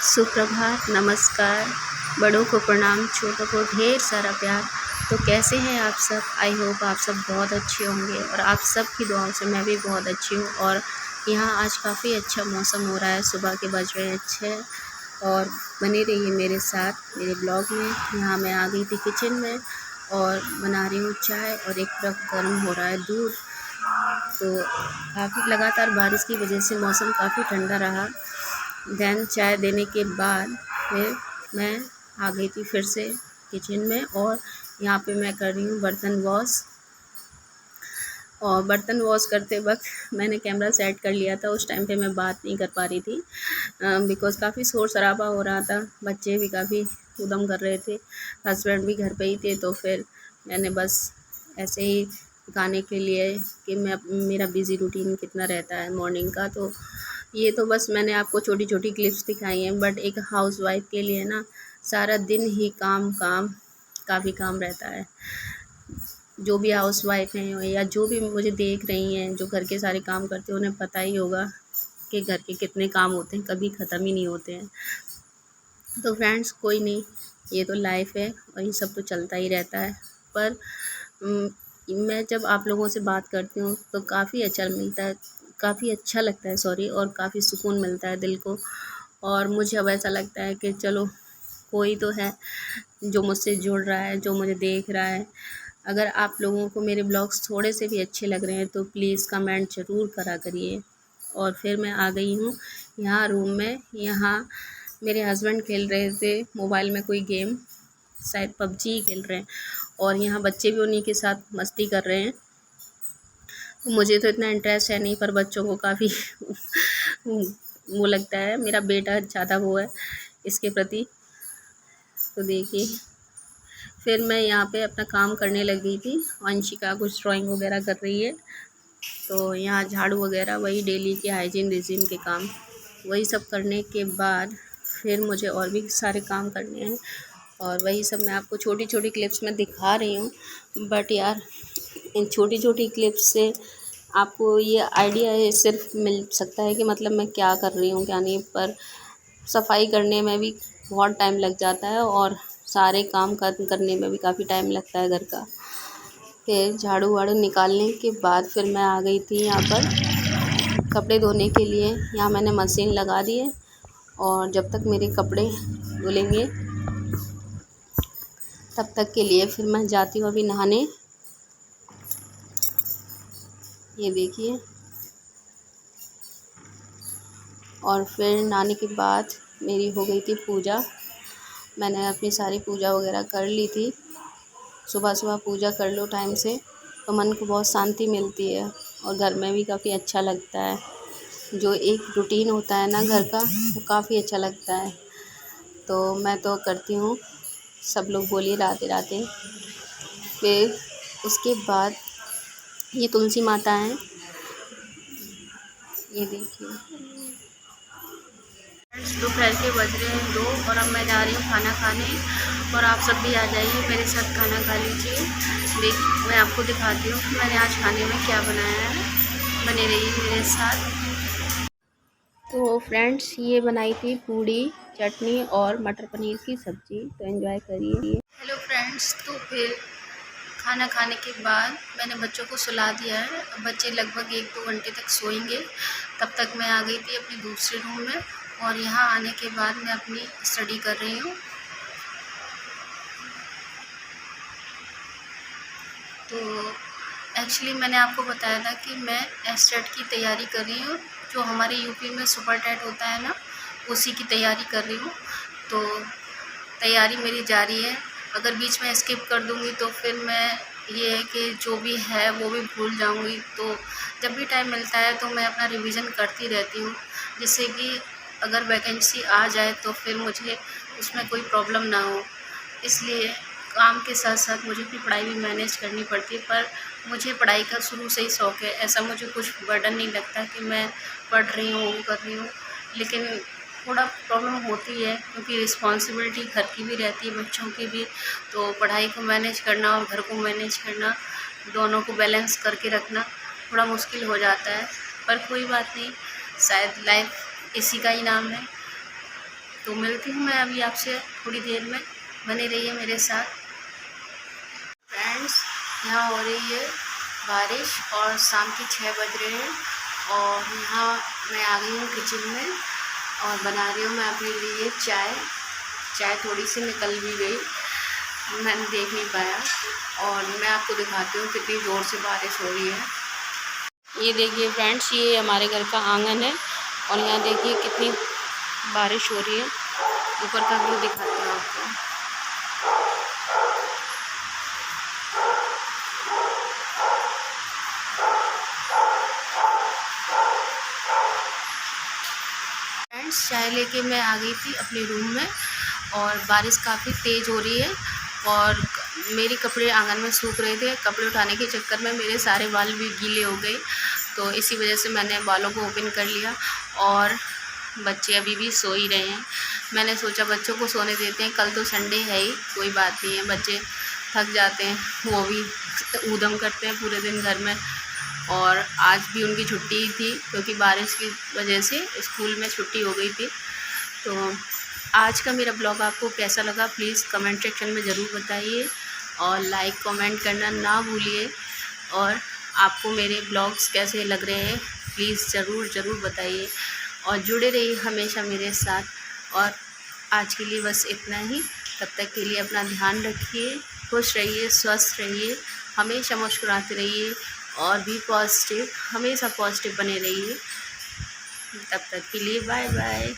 सुप्रभात, नमस्कार। बड़ों को प्रणाम, छोटों को ढेर सारा प्यार। तो कैसे हैं आप सब? आई होप आप सब बहुत अच्छे होंगे और आप सब की दुआओं से मैं भी बहुत अच्छी हूँ। और यहाँ आज काफ़ी अच्छा मौसम हो रहा है, सुबह के बज रहे हैं 6 और बने रहिए मेरे साथ मेरे ब्लॉग में। यहाँ मैं आ गई थी किचन में और बना रही हूँ चाय और एक तरफ गर्म हो रहा है दूध। तो काफ़ी लगातार बारिश की वजह से मौसम काफ़ी ठंडा रहा। देन चाय देने के बाद फिर मैं आ गई थी फिर से किचन में और यहाँ पे मैं कर रही हूँ बर्तन वॉश। और बर्तन वॉश करते वक्त मैंने कैमरा सेट कर लिया था। उस टाइम पे मैं बात नहीं कर पा रही थी बिकॉज़ काफ़ी शोर शराबा हो रहा था, बच्चे भी काफ़ी ऊधम कर रहे थे, हस्बैंड भी घर पे ही थे। तो फिर मैंने बस ऐसे ही दिखाने के लिए कि मेरा बिज़ी रूटीन कितना रहता है मॉर्निंग का। तो ये तो बस मैंने आपको छोटी छोटी क्लिप्स दिखाई हैं, बट एक हाउसवाइफ के लिए ना सारा दिन ही काम काम काफ़ी काम रहता है। जो भी हाउसवाइफ हैं या जो भी मुझे देख रही हैं, जो घर के सारे काम करते हैं, उन्हें पता ही होगा कि घर के कितने काम होते हैं, कभी ख़त्म ही नहीं होते हैं। तो फ्रेंड्स कोई नहीं, ये तो लाइफ है और ये सब तो चलता ही रहता है। पर मैं जब आप लोगों से बात करती हूँ तो काफ़ी अच्छा मिलता है, काफ़ी अच्छा लगता है सॉरी, और काफ़ी सुकून मिलता है दिल को। और मुझे अब ऐसा लगता है कि चलो कोई तो है जो मुझसे जुड़ रहा है, जो मुझे देख रहा है। अगर आप लोगों को मेरे ब्लॉग्स थोड़े से भी अच्छे लग रहे हैं तो प्लीज़ कमेंट ज़रूर करा करिए। और फिर मैं आ गई हूँ यहाँ रूम में। यहाँ मेरे हस्बैंड खेल रहे थे मोबाइल में कोई गेम, शायद पबजी ही खेल रहे हैं, और यहाँ बच्चे भी उन्हीं के साथ मस्ती कर रहे हैं। मुझे तो इतना इंटरेस्ट है नहीं, पर बच्चों को काफ़ी वो लगता है। मेरा बेटा ज़्यादा वो है इसके प्रति। तो देखिए, फिर मैं यहाँ पे अपना काम करने लगी थी। वंशिका कुछ ड्राइंग वगैरह कर रही है, तो यहाँ झाड़ू वगैरह वही डेली के हाइजीन रिजीन के काम, वही सब करने के बाद फिर मुझे और भी सारे काम करने हैं। और वही सब मैं आपको छोटी छोटी क्लिप्स में दिखा रही हूँ। बट यार, इन छोटी छोटी क्लिप्स से आपको ये आइडिया सिर्फ मिल सकता है कि मतलब मैं क्या कर रही हूँ क्या नहीं। पर सफाई करने में भी बहुत टाइम लग जाता है और सारे काम करने में भी काफ़ी टाइम लगता है घर का। फिर झाड़ू वाड़ू निकालने के बाद फिर मैं आ गई थी यहाँ पर कपड़े धोने के लिए। यहाँ मैंने मशीन लगा दी है और जब तक मेरे कपड़े धुलेंगे तब तक के लिए फिर मैं जाती हूँ अभी नहाने। ये देखिए, और फिर नहाने के बाद मेरी हो गई थी पूजा। मैंने अपनी सारी पूजा वगैरह कर ली थी। सुबह सुबह पूजा कर लो टाइम से तो मन को बहुत शांति मिलती है और घर में भी काफ़ी अच्छा लगता है। जो एक रूटीन होता है ना घर का, वो काफ़ी अच्छा लगता है। तो मैं तो करती हूँ। सब लोग बोलिए राधे राधे। फिर उसके बाद ये तुलसी माता हैं, ये देखिए। दोपहर के बज रहे हैं 2 और अब मैं जा रही हूँ खाना खाने, और आप सब भी आ जाइए मेरे साथ खाना खा लीजिए। मैं आपको दिखाती हूँ कि मैंने आज खाने में क्या बनाया है। बने रहिए मेरे साथ। तो फ्रेंड्स, ये बनाई थी पूड़ी, चटनी और मटर पनीर की सब्ज़ी। तो एंजॉय करिए। हेलो फ्रेंड्स, तो फिर खाना खाने के बाद मैंने बच्चों को सुला दिया है। अब बच्चे लगभग 1-2 घंटे तक सोएंगे। तब तक मैं आ गई थी अपने दूसरे रूम में और यहाँ आने के बाद मैं अपनी स्टडी कर रही हूँ। तो एक्चुअली मैंने आपको बताया था कि मैं एसटेट की तैयारी कर रही हूँ, जो हमारे यूपी में सुपर टेट होता है ना, उसी की तैयारी कर रही हूँ। तो तैयारी मेरी जारी है। अगर बीच में स्किप कर दूँगी तो फिर मैं ये है कि जो भी है वो भी भूल जाऊँगी। तो जब भी टाइम मिलता है तो मैं अपना रिवीजन करती रहती हूँ, जिससे कि अगर वैकेंसी आ जाए तो फिर मुझे उसमें कोई प्रॉब्लम ना हो। इसलिए काम के साथ साथ मुझे अपनी पढ़ाई भी मैनेज करनी पड़ती है। पर मुझे पढ़ाई का शुरू से ही शौक़ है, ऐसा मुझे कुछ बर्डन नहीं लगता कि मैं पढ़ रही हूँ, वो कर रही हूँ। लेकिन थोड़ा प्रॉब्लम होती है क्योंकि रिस्पॉन्सिबिलिटी घर की भी रहती है, बच्चों की भी। तो पढ़ाई को मैनेज करना और घर को मैनेज करना, दोनों को बैलेंस करके रखना थोड़ा मुश्किल हो जाता है। पर कोई बात नहीं, शायद लाइफ इसी का ही नाम है। तो मिलती हूँ मैं अभी आपसे थोड़ी देर में, बने रहिए मेरे साथ। फ्रेंड्स, यहाँ हो रही है बारिश और शाम के 6 बज रहे हैं और यहाँ मैं आ गई हूँ किचन में और बना रही हूँ मैं अपने लिए चाय। चाय थोड़ी सी निकल भी गई, मैंने देख नहीं पाया और मैं आपको दिखाती हूँ कितनी ज़ोर से बारिश हो रही है। ये देखिए फ्रेंड्स, ये हमारे घर का आंगन है और यहाँ देखिए कितनी बारिश हो रही है। ऊपर का व्यू दिखाती हूँ आपको। फ्रेंड्स, चाय लेके मैं आ गई थी अपने रूम में और बारिश काफ़ी तेज़ हो रही है और मेरे कपड़े आंगन में सूख रहे थे। कपड़े उठाने के चक्कर में मेरे सारे बाल भी गीले हो गए, तो इसी वजह से मैंने बालों को ओपन कर लिया और बच्चे अभी भी सो ही रहे हैं। मैंने सोचा बच्चों को सोने देते हैं, कल तो संडे है ही, कोई बात नहीं है, बच्चे थक जाते हैं, वो भी ऊधम करते हैं पूरे दिन घर में। और आज भी उनकी छुट्टी थी क्योंकि बारिश की वजह से स्कूल में छुट्टी हो गई थी। तो आज का मेरा ब्लॉग आपको कैसा लगा प्लीज़ कमेंट सेक्शन में ज़रूर बताइए और लाइक कमेंट करना ना भूलिए। और आपको मेरे ब्लॉग्स कैसे लग रहे हैं प्लीज़ ज़रूर बताइए और जुड़े रहिए हमेशा मेरे साथ। और आज के लिए बस इतना ही, तब तक के लिए अपना ध्यान रखिए, खुश रहिए, स्वस्थ रहिए, हमेशा मुस्कुराते रहिए और भी पॉजिटिव, हमेशा पॉजिटिव बने रहिए। तब तक के लिए बाय बाय।